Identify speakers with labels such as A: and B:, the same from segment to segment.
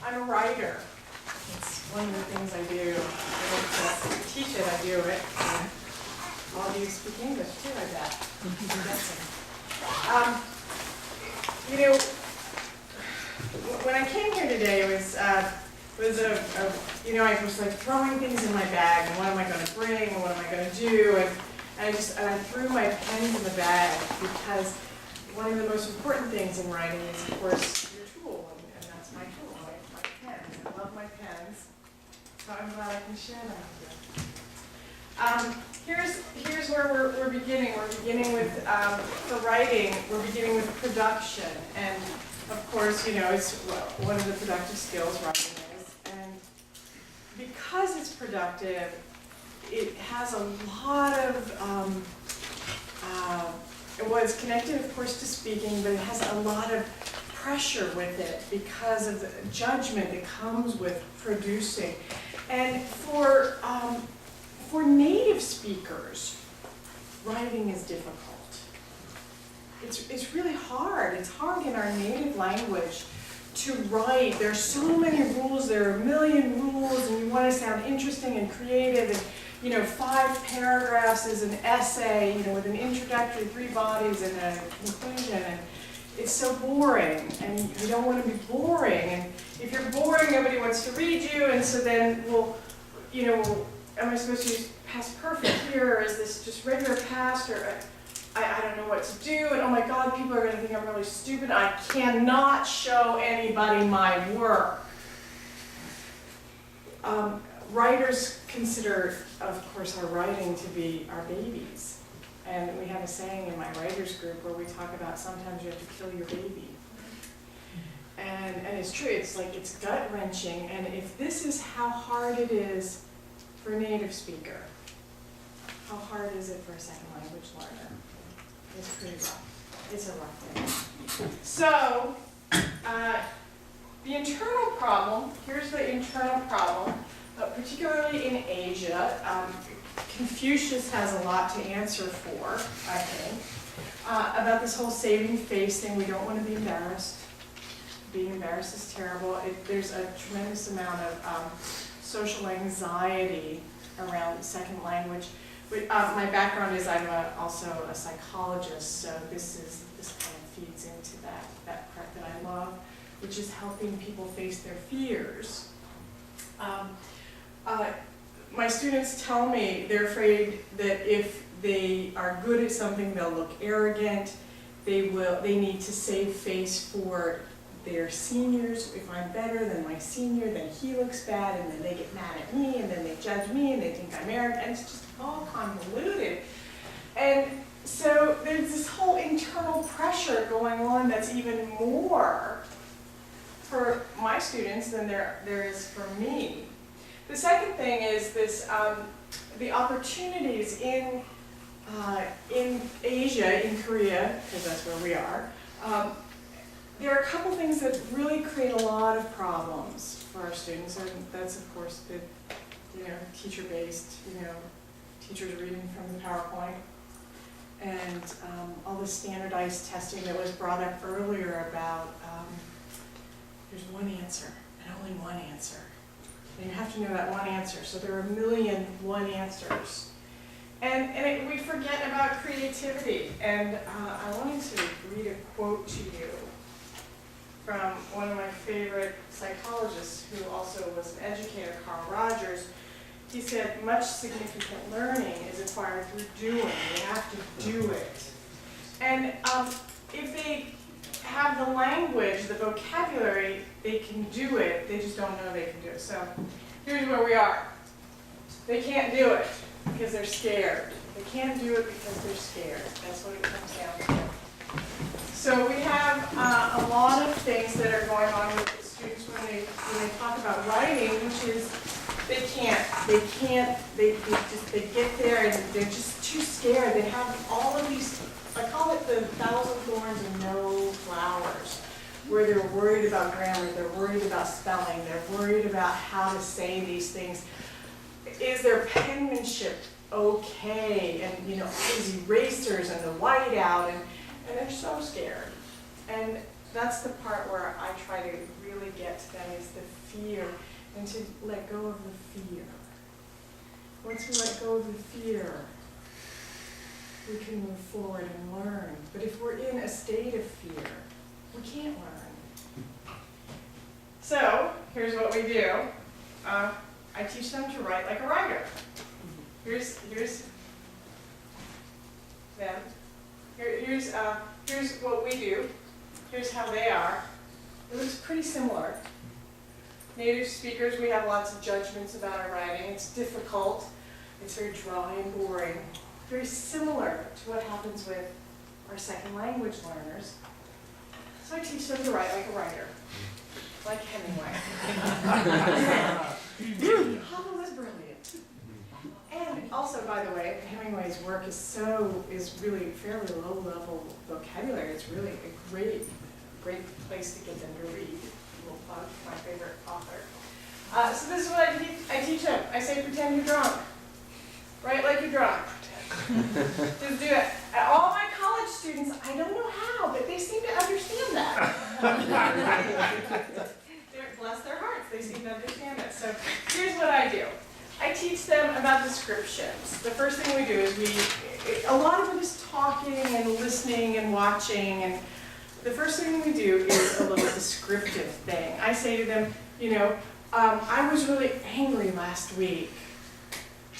A: I'm a writer. It's one of the things I do. I don't just teach it, I do it. And all of you speak English too, I bet. You know, when I came here today, it was you know, I was like throwing things in my bag, and what am I going to bring, and what am I going to do, and I threw my pens in the bag, because one of the most important things in writing is, of course, your tool, and that's my tool, my pens. I love my pens, so I'm glad I can share that with you. Here's where we're beginning. We're beginning with, for writing, we're beginning with production, and of course, you know, it's one of the productive skills writing is, and because it's productive, it has a lot of, well, it's connected, of course, to speaking, but it has a lot of pressure with it because of the judgment that comes with producing. And for native speakers, writing is difficult. It's really hard. It's hard in our native language to write. There are so many rules. There are a million rules, and you want to sound interesting and creative. And you know, 5 paragraphs is an essay. You know, with an introductory, 3 bodies, and a conclusion. And it's so boring, and you don't want to be boring. And if you're boring, nobody wants to read you. And so then, well, you know, am I supposed to use past perfect here, or is this just regular past, or I don't know what to do, and oh my God, people are going to think I'm really stupid. I cannot show anybody my work. Writers consider, of course, our writing to be our babies. And we have a saying in my writers group where we talk about sometimes you have to kill your baby. And it's true, it's like it's gut-wrenching, and if this is how hard it is for a native speaker, how hard is it for a second language learner? It's pretty rough. It's a rough thing. So, the internal problem, here's the internal problem, particularly in Asia. Confucius has a lot to answer for, I think, about this whole saving face thing. We don't want to be embarrassed. Being embarrassed is terrible. There's a tremendous amount of social anxiety around second language. But, my background is I'm also a psychologist, so this kind of feeds into that part that I love, which is helping people face their fears. My students tell me they're afraid that if they are good at something, they'll look arrogant. They need to save face for their seniors. If I'm better than my senior, then he looks bad, and then they get mad at me, and then they judge me, and they think I'm arrogant, and it's just all convoluted. And so there's this whole internal pressure going on that's even more for my students than there is for me. The second thing is this, the opportunities in Asia, in Korea, because that's where we are, there are a couple things that really create a lot of problems for our students, and that's, of course, the, you know, teacher-based, you know, teachers reading from the PowerPoint, and all the standardized testing that was brought up earlier about there's one answer, and only one answer. And you have to know that one answer, so there are a million one answers. And we forget about creativity, and I wanted to read a quote to you from one of my favorite psychologists who also was an educator, Carl Rogers. He said, much significant learning is acquired through doing. You have to do it. And if they have the language, the vocabulary, they can do it. They just don't know they can do it. So here's where we are. They can't do it because they're scared. They can't do it because they're scared. That's what it comes down to. So we have a lot of things that are going on with the students when they talk about writing, which is they get there and they're just too scared. They have all of these, I call it the 1,000 thorns and no flowers, where they're worried about grammar, they're worried about spelling, they're worried about how to say these things. Is their penmanship okay? And these erasers and the whiteout, and they're so scared. And That's the part where I try to really get to them, is the fear, and to let go of the fear. Once we let go of the fear, we can move forward and learn. But if we're in a state of fear, we can't learn. So, here's what we do. I teach them to write like a writer. Here's them. Here's what we do. Here's how they are. It looks pretty similar. Native speakers, we have lots of judgments about our writing. It's difficult. It's very dry and boring. Very similar to what happens with our second language learners. So I teach them to write like a writer, like Hemingway. Pamela is brilliant. And also, by the way, Hemingway's work is really fairly low-level vocabulary. It's really a great place to get them to read. Little plug, my favorite author. So this is what I teach them. I say, pretend you're drunk. Write like you're drunk. Just do it. All my college students, I don't know how, but they seem to understand that. Bless their hearts, they seem to understand that. So here's what I do. I teach them about descriptions. The first thing we do is a lot of it is talking and listening and watching, and the first thing we do is a little descriptive thing. I say to them, I was really angry last week.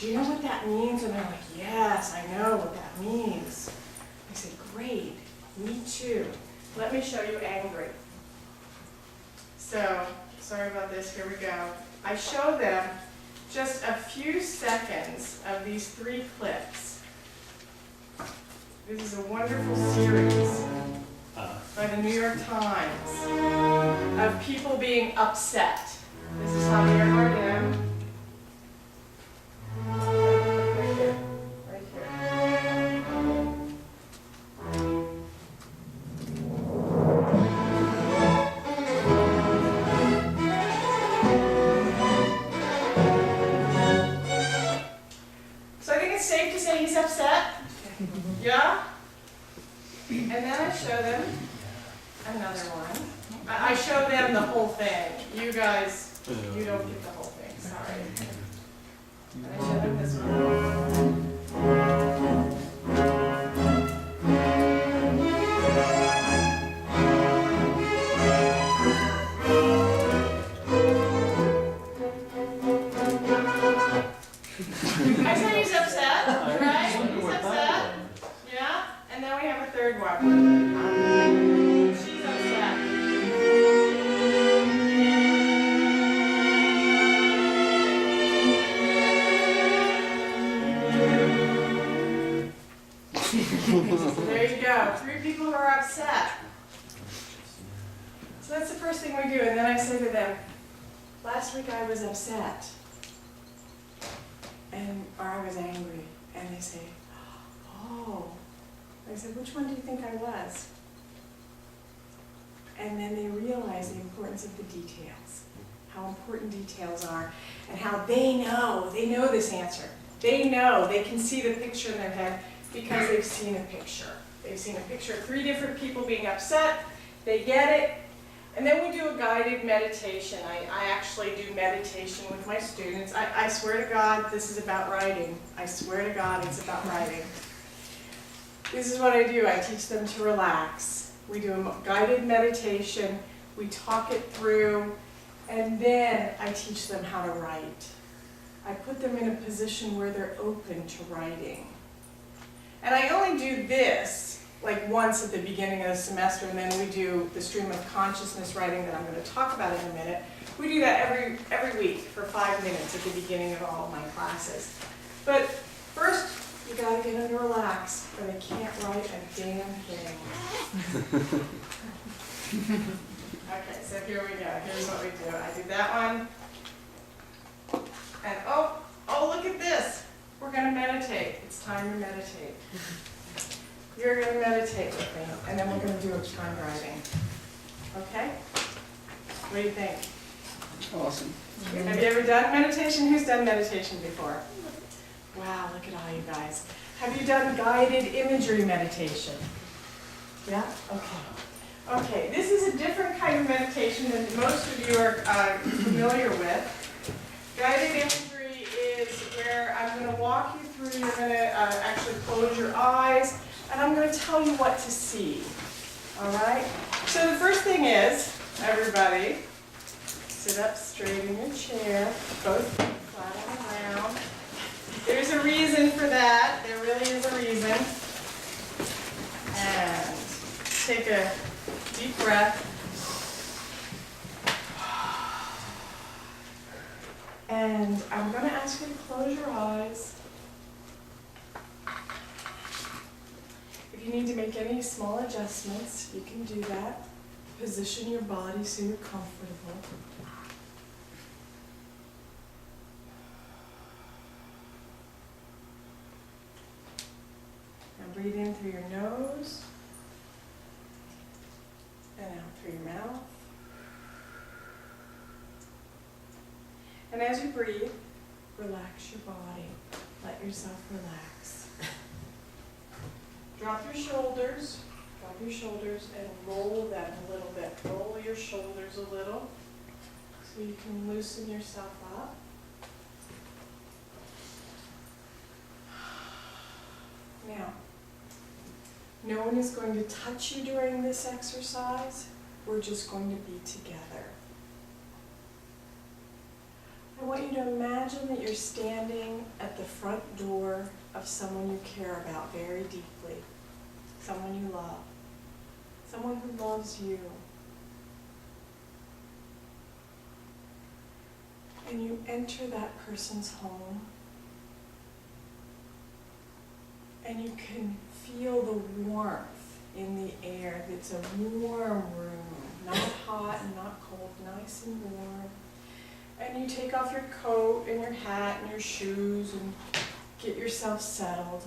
A: Do you know what that means? And they're like, yes, I know what that means. I say, great, me too. Let me show you angry. So, sorry about this, here we go. I show them just a few seconds of these 3 clips. This is a wonderful series by the New York Times of people being upset. This is how they are again. Right here. So I think it's safe to say he's upset. Yeah? And then I show them another one. I show them the whole thing. You guys, you don't get the whole thing, sorry. And I show them this one. I said he's upset, right? He's upset. Yeah? And then we have a third one. She's upset. So there you go. 3 people who are upset. So that's the first thing we do. And then I say to them, last week I was upset. Or I was angry. And they say, oh. I said, which one do you think I was? And then they realize the importance of the details, how important details are, and how they know this answer. They know, they can see the picture in their head because they've seen a picture. They've seen a picture of 3 different people being upset, they get it, and then we do a guided meditation. I actually do meditation with my students. I swear to God, this is about writing. I swear to God, it's about writing. This is what I do. I teach them to relax. We do a guided meditation. We talk it through. And then I teach them how to write. I put them in a position where they're open to writing. And I only do this like once at the beginning of the semester, and then we do the stream of consciousness writing that I'm going to talk about in a minute. We do that every week for 5 minutes at the beginning of all of my classes. But first, you gotta get them to relax, or they can't write a damn thing. Okay, so here we go. Here's what we do. I do that one. And oh, look at this. We're gonna meditate. It's time to meditate. You're gonna meditate with me, and then we're gonna do a time writing. Okay? What do you think?
B: Awesome.
A: Have you ever done meditation? Who's done meditation before? Wow, look at all you guys. Have you done guided imagery meditation? Yeah? Okay. Okay, this is a different kind of meditation than most of you are familiar with. Guided imagery is where I'm going to walk you through, you're going to actually close your eyes, and I'm going to tell you what to see. All right? So the first thing is, everybody, sit up straight in your chair, both feet flat on the ground. There's a reason for that. There really is a reason. And take a deep breath. And I'm going to ask you to close your eyes. If you need to make any small adjustments, you can do that. Position your body so you're comfortable. Now breathe in through your nose and out through your mouth. And as you breathe, relax your body. Let yourself relax. Drop your shoulders, and roll them a little bit. Roll your shoulders a little so you can loosen yourself up. Now, no one is going to touch you during this exercise. We're just going to be together. I want you to imagine that you're standing at the front door of someone you care about very deeply, someone you love, someone who loves you. And you enter that person's home, and you can feel the warmth in the air. It's a warm room, not hot and not cold, nice and warm. And you take off your coat and your hat and your shoes and get yourself settled.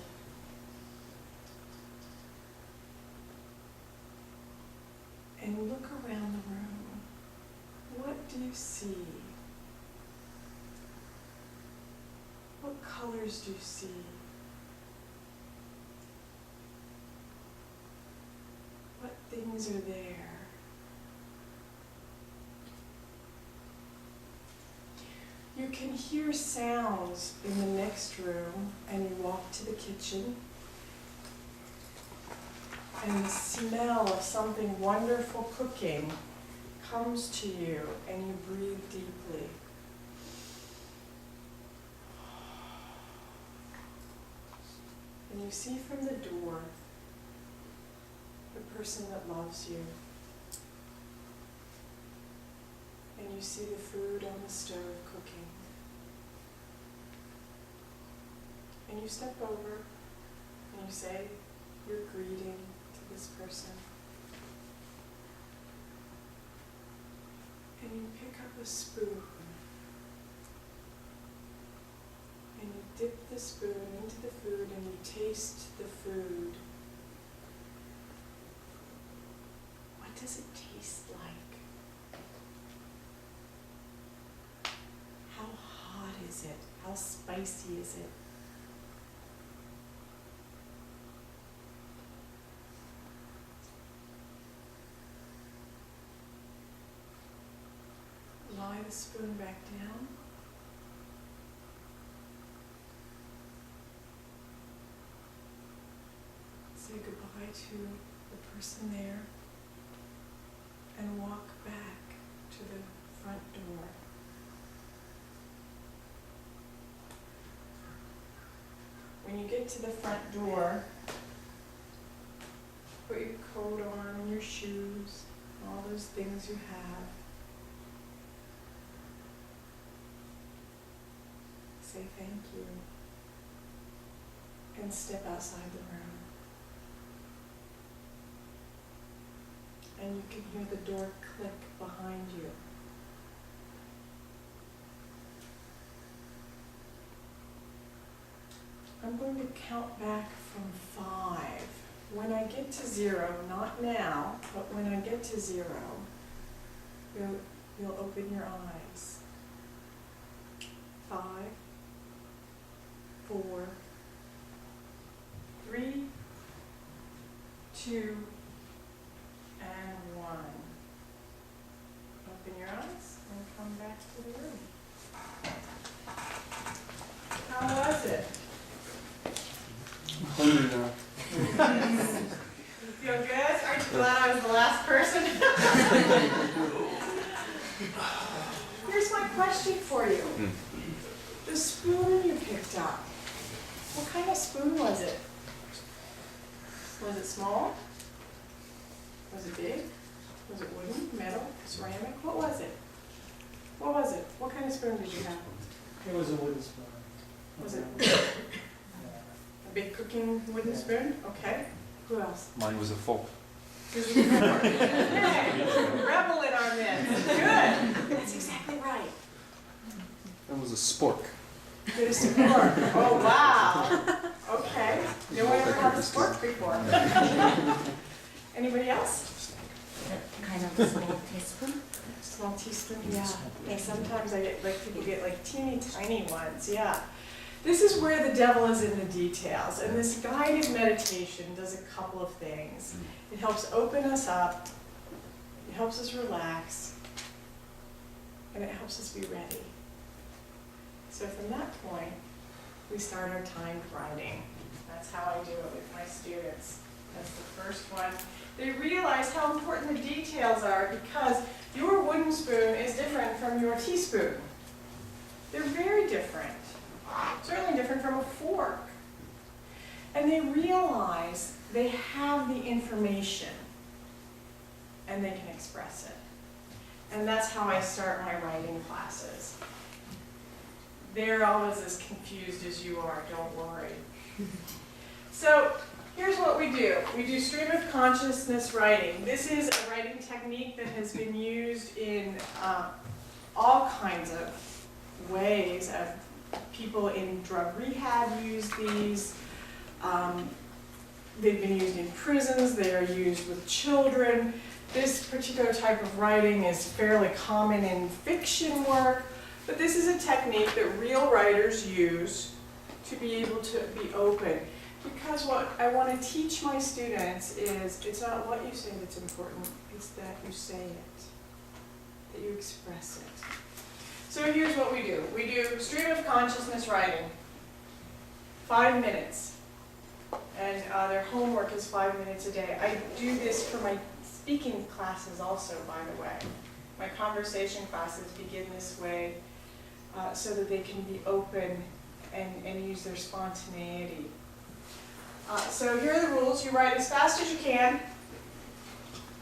A: And look around the room. What do you see? What colors do you see? What things are there? You can hear sounds in the next room, and you walk to the kitchen, and the smell of something wonderful cooking comes to you, and you breathe deeply. And you see from the door the person that loves you. And you see the food on the stove cooking. And you step over and you say your greeting to this person. And you pick up a spoon. And you dip the spoon into the food and you taste the food. What does it taste like? How hot is it? How spicy is it? Lie the spoon back down. Say goodbye to the person there and walk back to the front door. When you get to the front door, put your coat on and your shoes, all those things you have. Say thank you. And step outside the room. And you can hear the door click behind you. I'm going to count back from 5. When I get to 0, not now, but when I get to 0, you'll open your eyes. 5, 4, 3, 2, and 1. Here's my question for you. The spoon you picked up, what kind of spoon was it? Was it small? Was it big? Was it wooden, metal, ceramic? What was it? What was it? What kind of spoon did you have?
B: It was a wooden spoon.
A: Was it a big cooking wooden spoon? Okay. Who else?
C: Mine was a fork.
A: Okay. Rebel in our midst. Good. That's exactly right.
C: That was a spork.
A: Good as spork. Oh, wow. Okay. No one ever had a spork before. Anybody else?
D: Kind of a small teaspoon.
A: Small teaspoon, yeah. And sometimes I get, like, people get like teeny tiny ones, yeah. This is where the devil is in the details, and this guided meditation does a couple of things. It helps open us up, it helps us relax, and it helps us be ready. So from that point, we start our timed writing. That's how I do it with my students. That's the first one. They realize how important the details are because your wooden spoon is different from your teaspoon. They're very different. Certainly different from a fork. And they realize they have the information and they can express it. And that's how I start my writing classes. They're always as confused as you are, don't worry. So here's what we do. We do stream of consciousness writing. This is a writing technique that has been used in all kinds of ways. People in drug rehab use these. They've been used in prisons. They are used with children. This particular type of writing is fairly common in fiction work, but this is a technique that real writers use to be able to be open. Because what I want to teach my students is it's not what you say that's important, it's that you say it, that you express it. So here's what we do. We do stream of consciousness writing, 5 minutes. And their homework is 5 minutes a day. I do this for my speaking classes also, by the way. My conversation classes begin this way so that they can be open and use their spontaneity. So here are the rules. You write as fast as you can.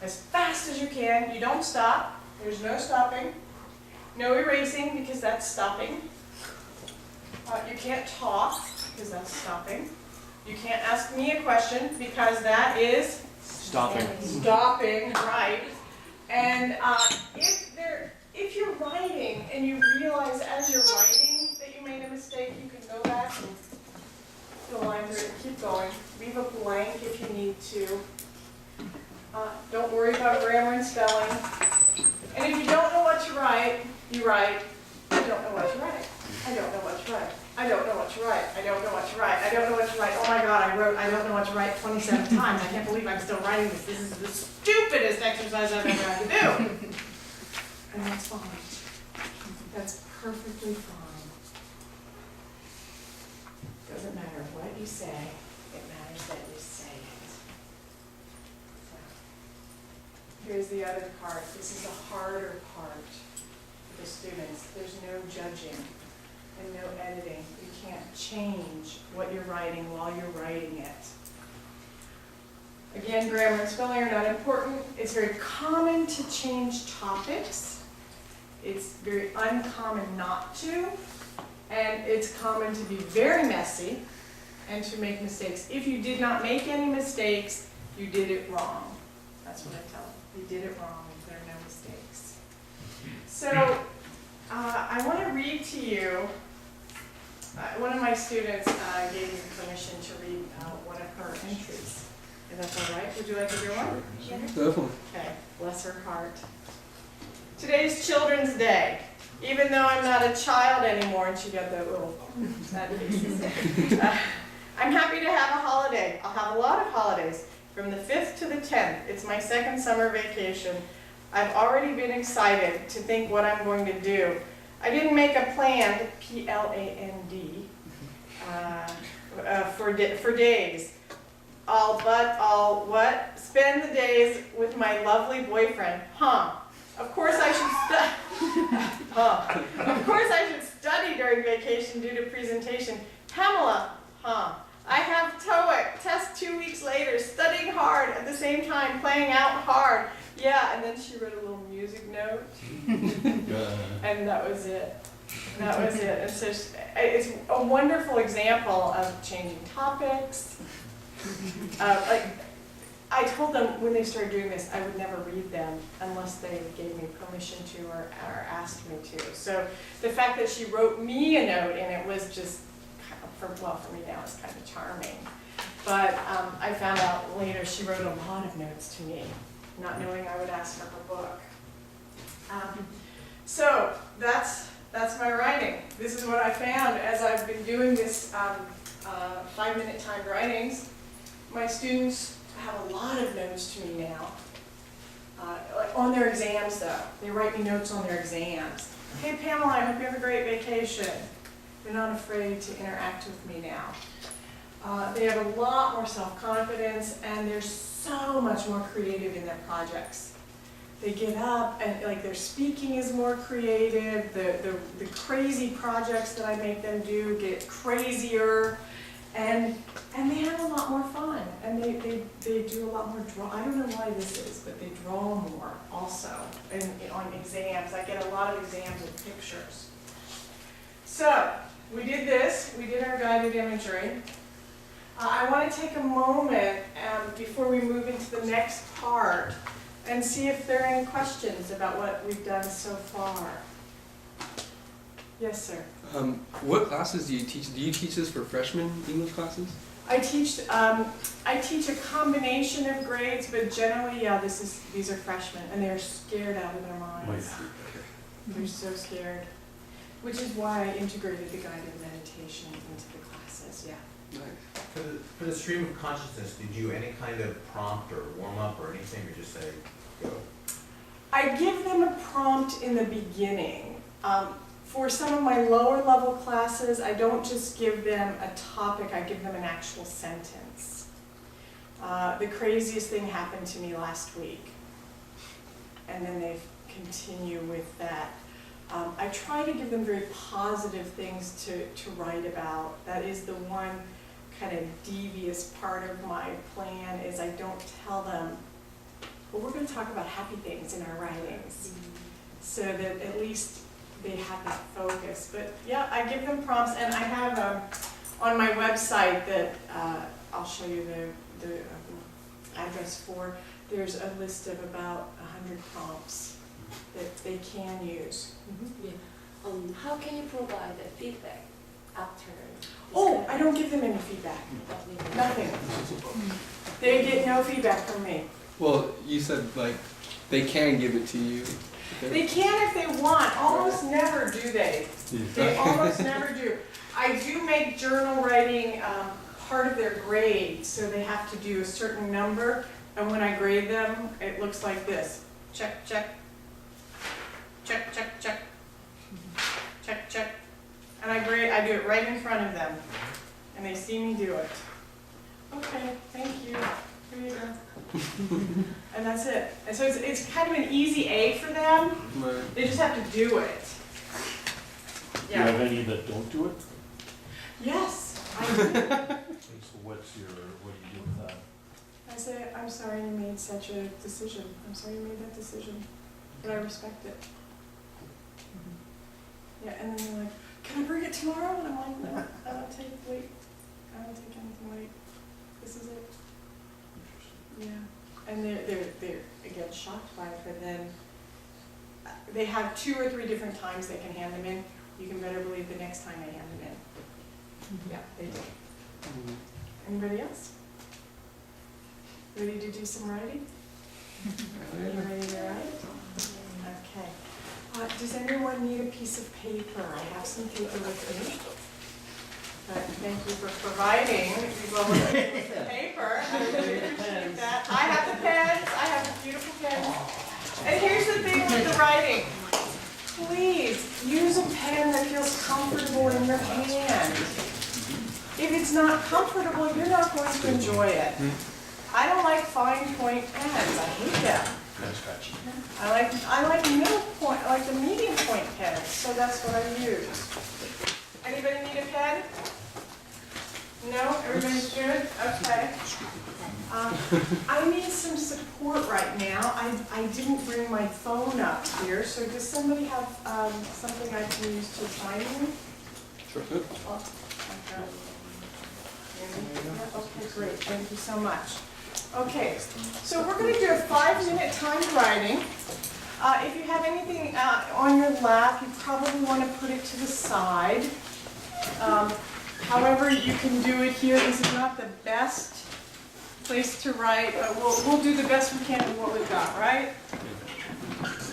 A: As fast as you can. You don't stop. There's no stopping. No erasing, because that's stopping. You can't talk, because that's stopping. You can't ask me a question, because that is
C: Stopping.
A: stopping, right. And if you're writing and you realize as you're writing that you made a mistake, you can go back and fill the line through it and keep going. Leave a blank if you need to. Don't worry about grammar and spelling. And if you don't know what to write, you write, I don't know what to write. I don't know what to write. I don't know what to write. I don't know what to write. I don't know what to write. Oh my God, I wrote I don't know what to write 27 times. I can't believe I'm still writing this. This is the stupidest exercise I've ever had to do. And that's fine. That's perfectly fine. Doesn't matter what you say. It matters that you say it. So, here's the other part. This is the harder part for the students. There's no judging and no editing. You can't change what you're writing while you're writing it. Again, grammar and spelling are not important. It's very common to change topics. It's very uncommon not to. And it's common to be very messy and to make mistakes. If you did not make any mistakes, you did it wrong. That's what I tell them. You did it wrong if there are no mistakes. So I want to read to you, one of my students gave me permission to read one of her entries. Is that all right? Would you like to hear one?
C: Sure. Definitely.
A: Okay, bless her heart. Today's Children's Day. Even though I'm not a child anymore, and she got that little sad face. I'm happy to have a holiday. I'll have a lot of holidays. From the 5th to the 10th, it's my second summer vacation. I've already been excited to think what I'm going to do. I didn't make a planned, P-L-A-N-D, for days. I'll what? Spend the days with my lovely boyfriend. Of course I should vacation due to presentation. Pamela, I have TOEIC, test 2 weeks later, studying hard at the same time, playing out hard. Yeah, and then she wrote a little music note, and that was it. That was it. And so it's a wonderful example of changing topics. Like, I told them when they started doing this, I would never read them unless they gave me permission to or asked me to. So the fact that she wrote me a note and it was just, for me now it's kind of charming. But I found out later she wrote a lot of notes to me, not knowing I would ask for her book. So that's my writing. This is what I found as I've been doing this 5-minute timed writings. My students have a lot of notes to me now. Like on their exams though. They write me notes on their exams. Hey Pamela, I hope you have a great vacation. They're not afraid to interact with me now. They have a lot more self-confidence and they're so much more creative in their projects. They get up and like their speaking is more creative. The crazy projects that I make them do get crazier. And they have a lot more fun, and they do a lot more draw. I don't know why this is, but they draw more also on exams. I get a lot of exams with pictures. So we did this. We did our guided imagery. I want to take a moment before we move into the next part and see if there are any questions about what we've done so far. Yes, sir.
C: What classes do you teach? Do you teach this for freshman English classes?
A: I teach a combination of grades, but generally, yeah, these are freshmen, and they're scared out of their minds. They're so scared, which is why I integrated the guided meditation into the classes. Yeah.
C: Nice.
E: For the stream of consciousness, did you any kind of prompt or warm up or anything, or just say go?
A: I give them a prompt in the beginning. For some of my lower level classes, I don't just give them a topic, I give them an actual sentence. The craziest thing happened to me last week. And then they continue with that. I try to give them very positive things to write about. That is the one kind of devious part of my plan is I don't tell them, well, we're going to talk about happy things in our writings. So that at least they have that focus. But yeah, I give them prompts, and I have on my website that I'll show you the address for. There's a list of about 100 prompts that they can use.
F: Yeah. How can you provide the feedback after?
A: Oh, I don't give them any feedback. Nothing. They get no feedback from me.
C: Well, you said like they can give it to you.
A: They can if they want. Almost never do they. They almost never do. I do make journal writing part of their grade, so they have to do a certain number, and when I grade them, it looks like this. Check, check. Check, check, check. Check, check. And I do it right in front of them, and they see me do it. Okay, thank you. Here you go. And that's it. And so it's kind of an easy A for them.
C: Right.
A: They just have to do it.
G: Do you have any that don't do it?
A: Yes, I do.
G: So what do you do with that?
A: I say, I'm sorry you made such a decision. I'm sorry you made that decision, but I respect it. Yeah, and then they're like, can I bring it tomorrow? And I'm like, no, I don't take anything late. This is it. Yeah, and they're again shocked by it, but then they have 2 or 3 different times they can hand them in. You can better believe the next time they hand them in. Yeah, they do. Anybody else? Ready to do some writing? You ready to write? Okay. Does anyone need a piece of paper? I have some paper with me. But thank you for providing these lovely pieces of paper. I really appreciate that. I have the pens. I have the beautiful pens. And here's the thing with the writing. Please use a pen that feels comfortable in your hand. If it's not comfortable, you're not going to enjoy it. I don't like fine point pens. I hate them. I like middle point, I like the medium point pens. So that's what I use. Anybody No, everybody's good? Okay. I need some support right now. I didn't bring my phone up here, so does somebody have something I can use to find me?
C: Sure.
A: Oh, okay. Okay, great, thank you so much. Okay, so we're going to do a 5-minute timed writing. If you have anything on your lap, you probably want to put it to the side. However, you can do it here. This is not the best place to write, but we'll do the best we can with what we've got, right?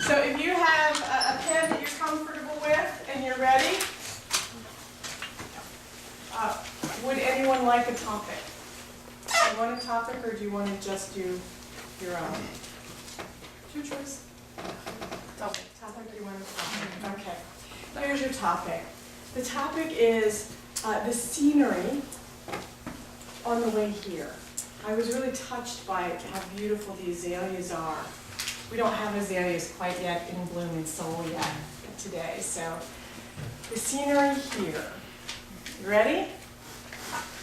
A: So if you have a pen that you're comfortable with and you're ready, would anyone like a topic? Do you want a topic or do you want to just do your own? Your choice. Topic, you want a topic. Okay. Here's your topic. The topic is the scenery on the way here. I was really touched by how beautiful the azaleas are. We don't have azaleas quite yet in bloom in Seoul yet today, so the scenery here. You ready?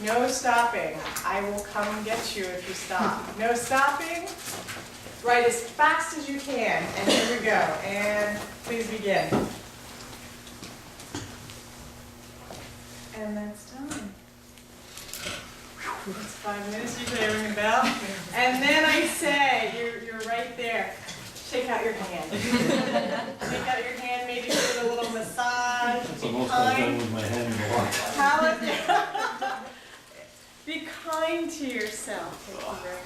A: No stopping. I will come and get you if you stop. No stopping. Write as fast as you can. And here we go. And please begin. And that's time. It's 5 minutes. Usually I ring a bell. And then I say, you're right there. Shake out your hand. Shake out your hand. Maybe give it a little massage.
G: That's the most I've done with my hand in a while.
A: How is it? Be kind to yourself. Thank you very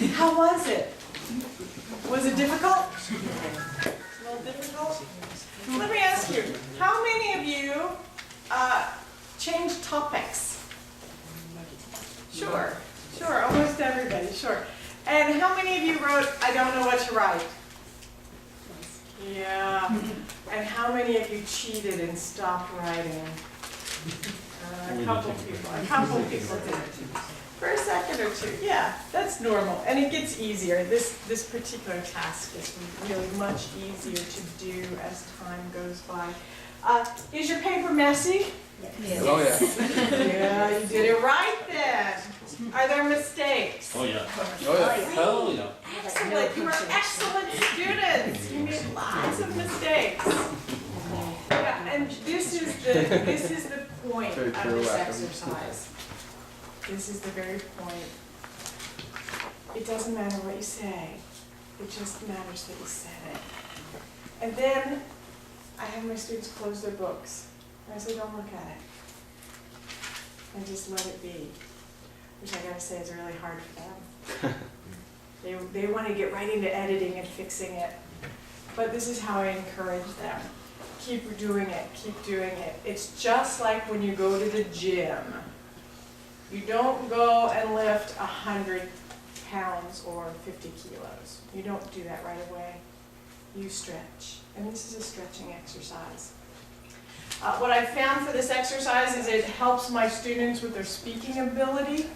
A: much. How was it? Was it difficult? A little difficult? Let me ask you, how many of you changed topics? Sure, almost everybody, sure. And how many of you wrote, I don't know what to write? Yeah. And how many of you cheated and stopped writing? A couple people did. For a second or two, yeah, that's normal. And it gets easier. This particular task is really much easier to do as time goes by. Is your paper messy?
D: Yes.
C: Oh yeah.
A: Yeah, you did it right then. Are there mistakes?
G: Oh, yeah.
C: Oh yeah.
G: Hell, yeah.
A: Excellent. You are excellent students. You made lots of mistakes. Yeah, and this is the point
C: Very
A: of
C: true,
A: this
C: Wacom.
A: exercise. This is the very point. It doesn't matter what you say. It just matters that you said it. And then I have my students close their books. And I say, don't look at it. And just let it be. Which I gotta say is really hard for them. They want to get right into editing and fixing it. But this is how I encourage them. Keep doing it, keep doing it. It's just like when you go to the gym. You don't go and lift 100 pounds or 50 kilos. You don't do that right away. You stretch. And this is a stretching exercise. What I found for this exercise is it helps my students with their speaking ability.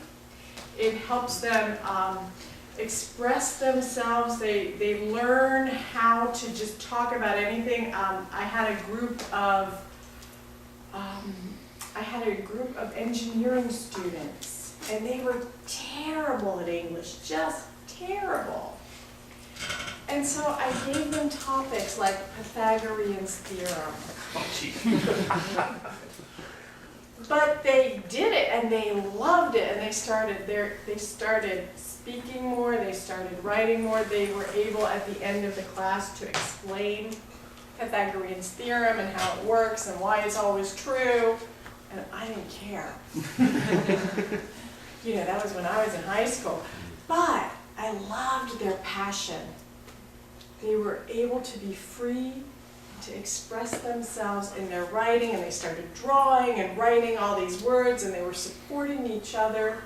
A: It helps them express themselves. They learn how to just talk about anything. I had a group of engineering students, and they were terrible at English, just terrible. And so I gave them topics like Pythagorean's theorem. But they did it, and they loved it, and they started speaking more, they started writing more. They were able at the end of the class to explain Pythagorean's theorem and how it works and why it's always true. And I didn't care. You know, that was when I was in high school. But I loved their passion. They were able to be free to express themselves in their writing, and they started drawing and writing all these words, and they were supporting each other.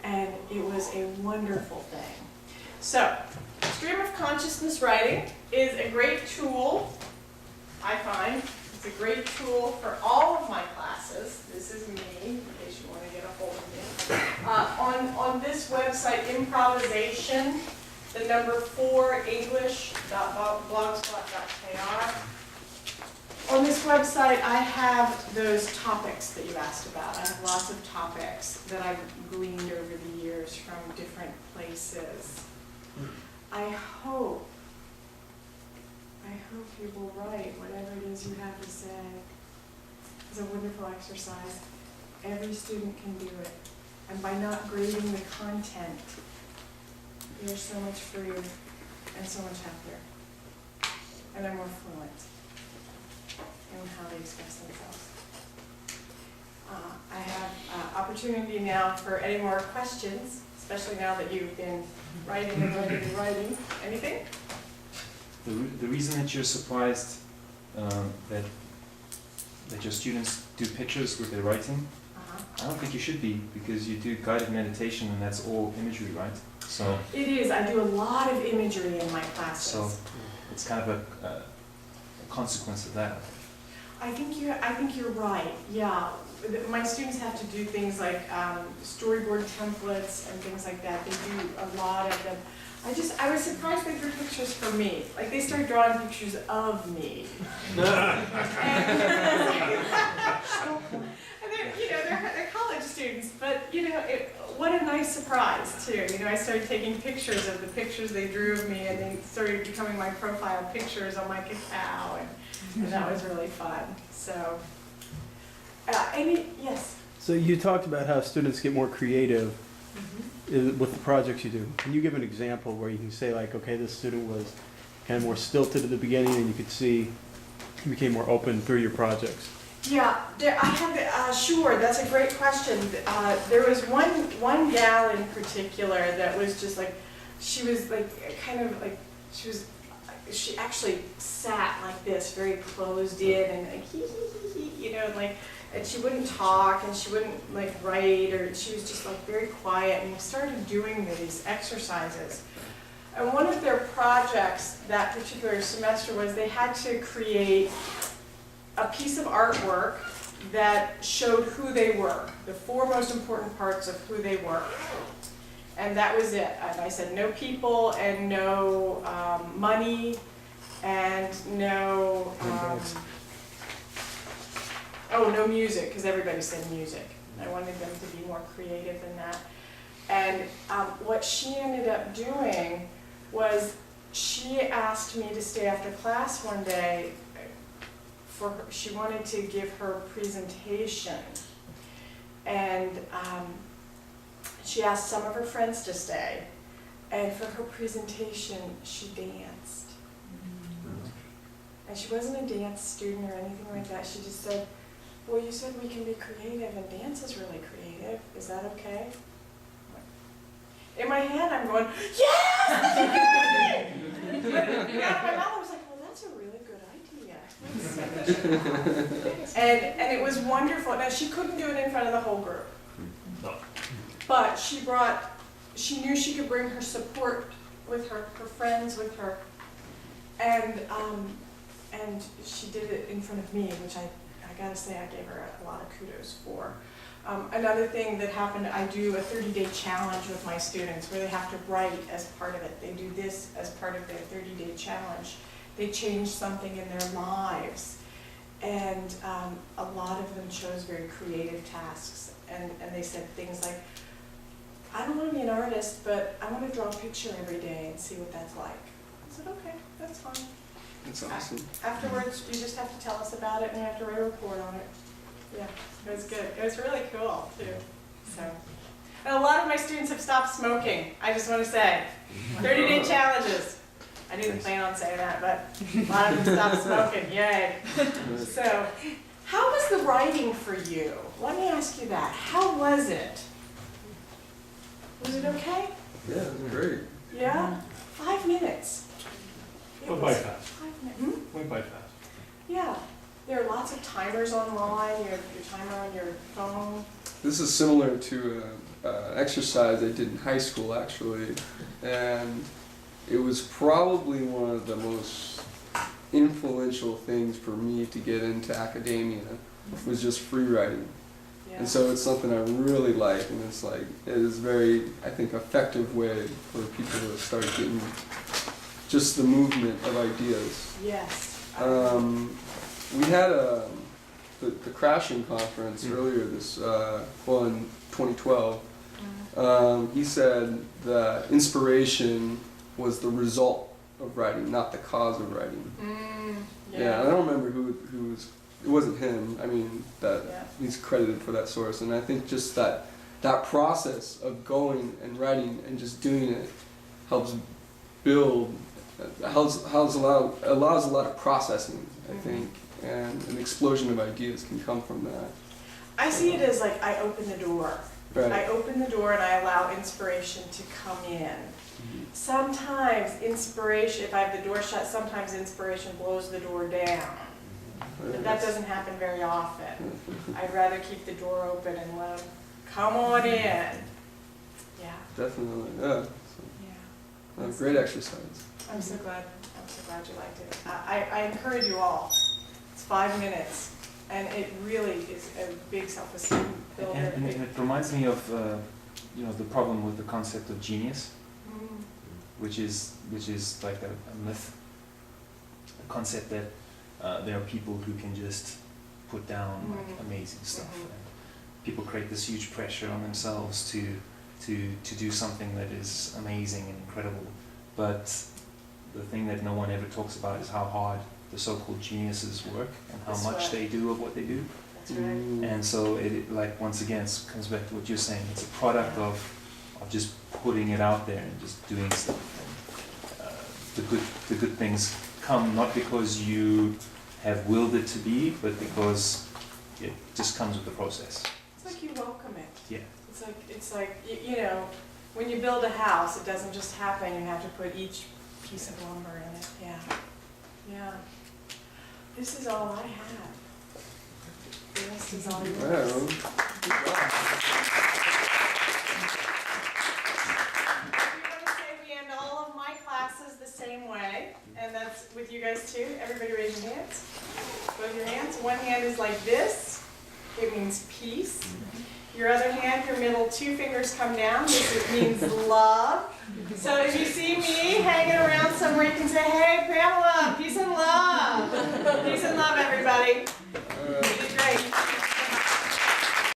A: And it was a wonderful thing. So, stream of consciousness writing is a great tool, I find. It's a great tool for all of my classes. This is me, in case you want to get a hold of me. On this website, Improvisation, the number 4 English.blogspot.kr. On this website, I have those topics that you asked about. I have lots of topics that I've gleaned over the years from different places. I hope you will write whatever it is you have to say. It's a wonderful exercise. Every student can do it. And by not grading the content, you're so much freer and so much happier. And they're more fluent in how they express themselves. I have opportunity now for any more questions, especially now that you've been writing and writing and writing. Anything?
H: The reason that you're surprised that your students do pictures with their writing, I don't think you should be, because you do guided meditation and that's all imagery, right? So
A: It is. I do a lot of imagery in my classes.
H: so it's kind of a consequence of that.
A: I think you're right. Yeah, my students have to do things like storyboard templates and things like that. They do a lot of them. I was surprised they drew pictures for me. Like they started drawing pictures of me. They're college students, but what a nice surprise too. I started taking pictures of the pictures they drew of me, and they started becoming my profile pictures on my cacao, and that was really fun. So, yes.
I: So you talked about how students get more creative with the projects you do. Can you give an example where you can say like, okay, this student was kind of more stilted at the beginning, and you could see he became more open through your projects?
A: Yeah, I have. Sure, that's a great question. There was one gal in particular that was just like, she was like kind of like she actually sat like this, very closed in, and like like, and she wouldn't talk, and she wouldn't like write, or she was just like very quiet. And we started doing these exercises. And one of their projects that particular semester was they had to create a piece of artwork that showed who they were, the four most important parts of who they were. And that was it. And I said no people, and no money, and no, no music, because everybody said music. I wanted them to be more creative than that. And what she ended up doing was she asked me to stay after class one day. She wanted to give her presentation, and she asked some of her friends to stay, and for her presentation she danced. And she wasn't a dance student or anything like that. She just said, well, you said we can be creative, and dance is really creative. Is that okay? In my head I'm going, yes! Yeah, my mouth was like, well, that's a really good idea. And it was wonderful. Now, she couldn't do it in front of the whole group.
G: No.
A: But she knew she could bring her support with her friends with her. And she did it in front of me, which I gotta say I gave her a lot of kudos for. Another thing that happened, I do a 30-day challenge with my students where they have to write as part of it. They do this as part of their 30-day challenge. They change something in their lives. And a lot of them chose very creative tasks. And they said things like, I don't want to be an artist, but I want to draw a picture every day and see what that's like. I said, okay, that's fine.
C: That's awesome.
A: Afterwards, you just have to tell us about it, and you have to write a report on it. Yeah, it was good. It was really cool, too. So, and a lot of my students have stopped smoking, I just want to say. 30-day challenges. I didn't plan on saying that, but a lot of them stopped smoking. Yay. So, how was the writing for you? Let me ask you that. How was it? Was it okay?
C: Yeah, it was great.
A: Yeah? 5 minutes. It
G: Went by
A: was
G: fast.
A: 5 minutes.
G: Went by fast.
A: Yeah. There are lots of timers online. You have your timer on your phone.
C: This is similar to an exercise I did in high school, actually, and it was probably one of the most influential things for me to get into academia, was just free writing.
A: Yeah.
C: And so it's something I really like, and it's like, it is very, I think, effective way for people to start getting just the movement of ideas.
A: Yes.
C: we had the Crashing conference earlier this, well, in 2012. He said that inspiration was the result of writing, not the cause of writing. Yeah, I don't remember who was. It wasn't him. I mean, that
A: Yeah.
C: he's credited for that source, and I think just that process of going and writing and just doing it helps build, allows a lot of processing, I think, and an explosion of ideas can come from that.
A: I see it as like I open the door.
C: Right.
A: I open the door and I allow inspiration to come in. Sometimes inspiration, if I have the door shut, sometimes inspiration blows the door down. But that doesn't happen very often. I'd rather keep the door open and let them come on in. Yeah,
C: Definitely, yeah.
A: yeah.
C: Great exercise.
A: I'm so glad you liked it. I encourage you all. It's 5 minutes, and it really is a big self-esteem builder.
H: And it reminds me of the problem with the concept of genius, which is like a myth, a concept that there are people who can just put down like amazing stuff. And people create this huge pressure on themselves to do something that is amazing and incredible. But the thing that no one ever talks about is how hard the so-called geniuses work and how
A: That's
H: much
A: right.
H: they do of what they do.
A: That's right.
H: And so it like once again comes back to what you're saying. It's a product of just putting it out there and just doing stuff. And, the good things come not because you have willed it to be, but because it just comes with the process.
A: It's like you welcome it.
H: Yeah.
A: It's like you know, when you build a house, it doesn't just happen. You have to put each piece of lumber in it. Yeah. Yeah. This is all I have. The rest is all yours.
C: Well,
A: We end all of my classes the same way, and that's with you guys too. Everybody raise your hands. Both your hands. One hand is like this. It means peace. Your other hand, your middle 2 fingers come down. This means love. So if you see me hanging around somewhere, you can say, "Hey, Pamela, peace and love." Peace and love, everybody. You did great.